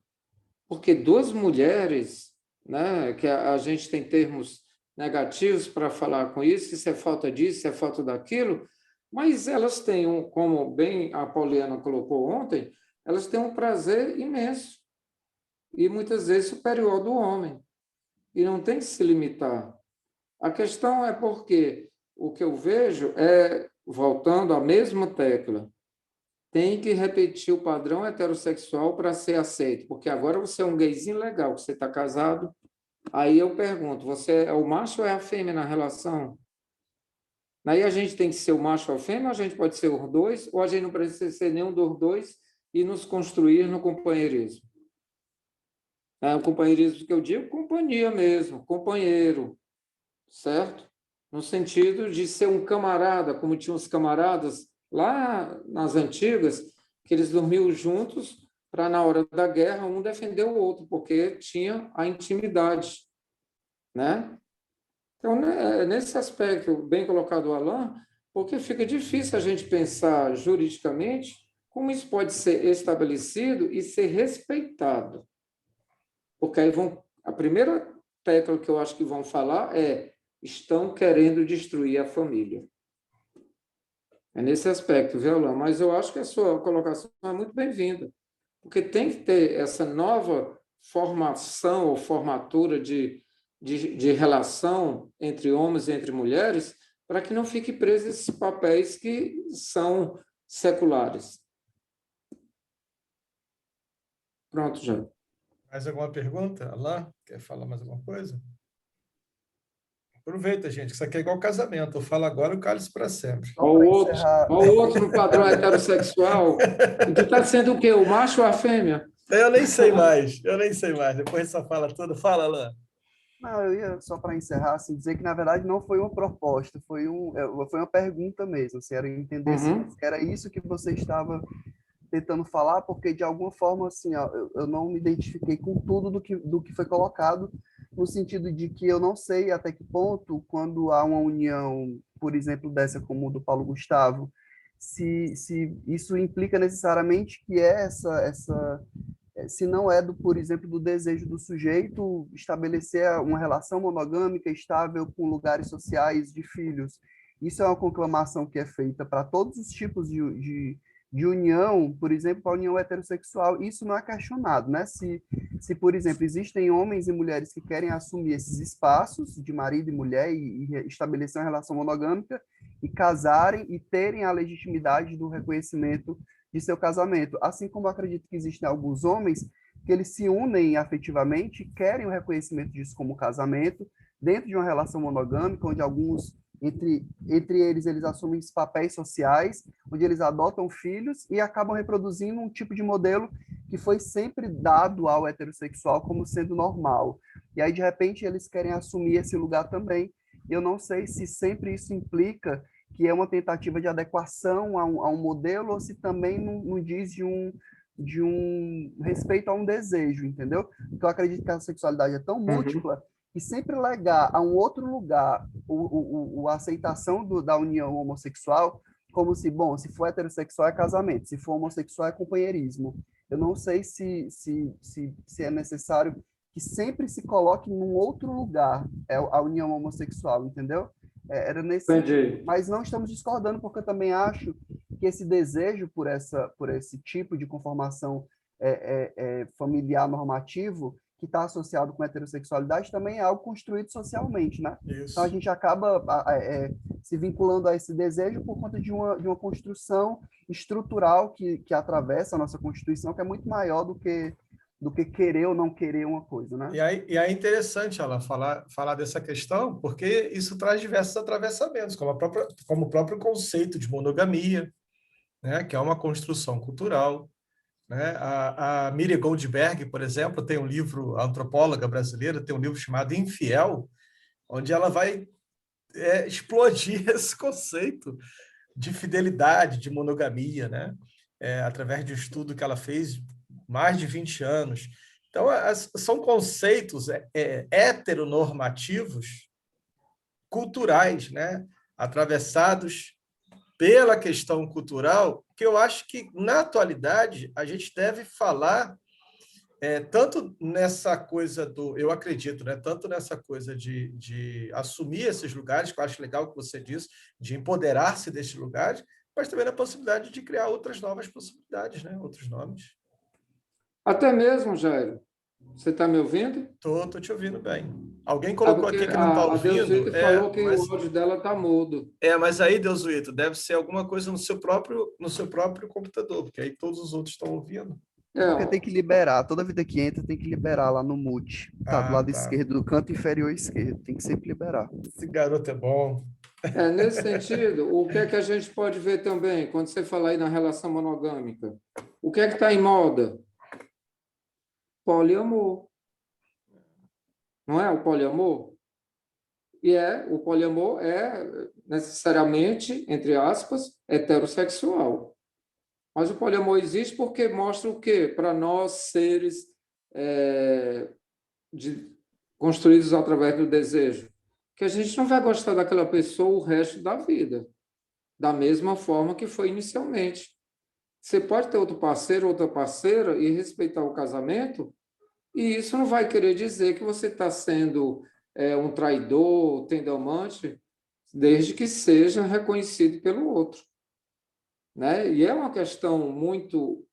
Porque duas mulheres, né, que a gente tem termos negativos para falar com isso é falta disso, isso é falta daquilo, mas elas têm, como bem a Poliana colocou ontem, elas têm um prazer imenso e muitas vezes superior ao do homem, e não tem que se limitar. A questão é porque o que eu vejo é, voltando à mesma tecla, tem que repetir o padrão heterossexual para ser aceito, porque agora você é um gayzinho legal, que você está casado. Aí eu pergunto, você é o macho ou é a fêmea na relação? Aí a gente tem que ser o macho ou a fêmea, ou a gente pode ser os dois, ou a gente não precisa ser nenhum dos dois e nos construir no companheirismo. O companheirismo que eu digo, companhia mesmo, companheiro, certo? No sentido de ser um camarada, como tinham os camaradas lá nas antigas, que eles dormiam juntos para, na hora da guerra, um defender o outro, porque tinha a intimidade, né? Então, né, nesse aspecto, bem colocado o Alain, porque fica difícil a gente pensar juridicamente como isso pode ser estabelecido e ser respeitado. Porque aí a primeira tecla que eu acho que vão falar é estão querendo destruir a família. É nesse aspecto, viu, Alain? Mas eu acho que a sua colocação é muito bem-vinda, porque tem que ter essa nova formação ou formatura de relação entre homens e entre mulheres para que não fique preso esses papéis que são seculares. Pronto, já. Mais alguma pergunta? Alain, quer falar mais alguma coisa? Aproveita, gente, que isso aqui é igual casamento. Eu falo agora e o cálice para sempre. Só para encerrar, Ao outro no padrão heterossexual. E tu está sendo o quê? O macho ou a fêmea? Eu nem sei mais, eu nem sei mais. Depois dessa fala toda, fala, Alain. não, eu ia só para encerrar, assim, dizer que na verdade não foi uma proposta, foi uma pergunta mesmo, assim, era entender se Uhum. era isso que você estava tentando falar, porque de alguma forma, assim, ó, eu não me identifiquei com tudo do que foi colocado, no sentido de que eu não sei até que ponto, quando há uma união, por exemplo, dessa como o do Paulo Gustavo, se isso implica necessariamente que é se não é por exemplo, do desejo do sujeito estabelecer uma relação monogâmica estável com lugares sociais de filhos. Isso é uma conclamação que é feita para todos os tipos de união, por exemplo, a união heterossexual. Isso não é questionado, né? Se, por exemplo, existem homens e mulheres que querem assumir esses espaços de marido e mulher e estabelecer uma relação monogâmica e casarem e terem a legitimidade do reconhecimento de seu casamento. Assim como eu acredito que existem alguns homens que eles se unem afetivamente e querem o reconhecimento disso como casamento, dentro de uma relação monogâmica, onde alguns, entre eles assumem papéis sociais, onde eles adotam filhos e acabam reproduzindo um tipo de modelo que foi sempre dado ao heterossexual como sendo normal. E aí, de repente, eles querem assumir esse lugar também. Eu não sei se sempre isso implica que é uma tentativa de adequação a um modelo, ou se também não diz de um respeito a um desejo, entendeu? Porque eu acredito que a sexualidade é tão Uhum. múltipla que sempre legar a um outro lugar a aceitação da união homossexual, como se, bom, se for heterossexual é casamento, se for homossexual é companheirismo. Eu não sei se é necessário que sempre se coloque num outro lugar a união homossexual, entendeu? Era nesse Entendi. Mas não estamos discordando, porque eu também acho que esse desejo por esse tipo de conformação familiar normativo, que está associado com a heterossexualidade, também é algo construído socialmente, né? Então a Isso. gente acaba se vinculando a esse desejo por conta de uma construção estrutural que atravessa a nossa Constituição, que é muito maior do que querer ou não querer uma coisa, né? E aí é interessante ela falar dessa questão, porque isso traz diversos atravessamentos, como o próprio conceito de monogamia, né, que é uma construção cultural, né? A Miriam Goldberg, por exemplo, tem um livro, a antropóloga brasileira, tem um livro chamado Infiel, onde ela vai explodir esse conceito de fidelidade, de monogamia, né? Através de um estudo que ela fez mais de 20 anos. Então, são conceitos heteronormativos culturais, né? Atravessados pela questão cultural, que eu acho que, na atualidade, a gente deve falar tanto nessa coisa eu acredito, né? Tanto nessa coisa de assumir esses lugares, que eu acho legal o que você disse, de empoderar-se desses lugares, mas também na possibilidade de criar outras novas possibilidades, né? Outros nomes. Até mesmo, Jairo, você está me ouvindo? Tô te ouvindo bem. Alguém É colocou porque aqui que não está a ouvindo, Deusvita falou que mas o áudio dela está mudo. mas aí, Deusuíto, deve ser alguma coisa no seu próprio computador, porque aí todos os outros estão ouvindo. Porque tem Ó, que liberar, toda vida que entra tem que liberar lá no mute. Tá do Ah, lado tá. esquerdo, do canto inferior esquerdo, tem que sempre liberar. Esse garoto é bom. nesse sentido, o que é que a gente pode ver também, quando você fala aí na relação monogâmica? O que é que está em moda? Poliamor. Não é o poliamor? E o poliamor é necessariamente, entre aspas, heterossexual. Mas o poliamor existe porque mostra o quê? Para nós, seres construídos através do desejo. Que a gente não vai gostar daquela pessoa o resto da vida, da mesma forma que foi inicialmente. Você pode ter outro parceiro, outra parceira e respeitar o casamento, e isso não vai querer dizer que você está sendo um traidor, tendo amante, desde que seja reconhecido pelo outro. Né? E é uma questão muito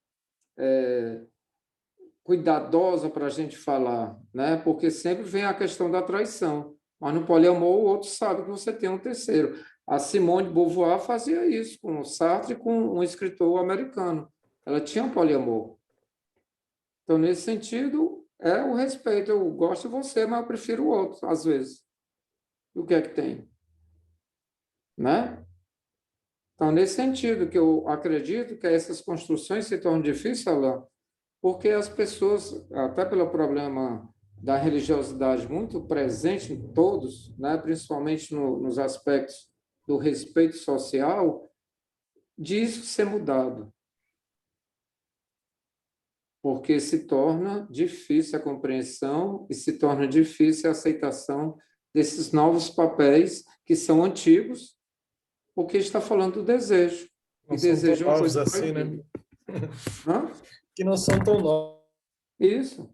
cuidadosa para a gente falar, né? Porque sempre vem a questão da traição. Mas no poliamor, o outro sabe que você tem um terceiro. A Simone de Beauvoir fazia isso com o Sartre e com um escritor americano. Ela tinha um poliamor. Então, nesse sentido, é o respeito. Eu gosto de você, mas eu prefiro o outro, às vezes. E o que é que tem? Né? Então, nesse sentido, que eu acredito que essas construções se tornam difíceis, Alain, porque as pessoas, até pelo problema da religiosidade muito presente em todos, né, principalmente nos aspectos do respeito social, disso ser mudado. Porque se torna difícil a compreensão e se torna difícil a aceitação desses novos papéis que são antigos, porque está falando do desejo. Não E são desejo tão é uma novos coisa assim, né? proibida. Hã? Que não são tão novos. Isso.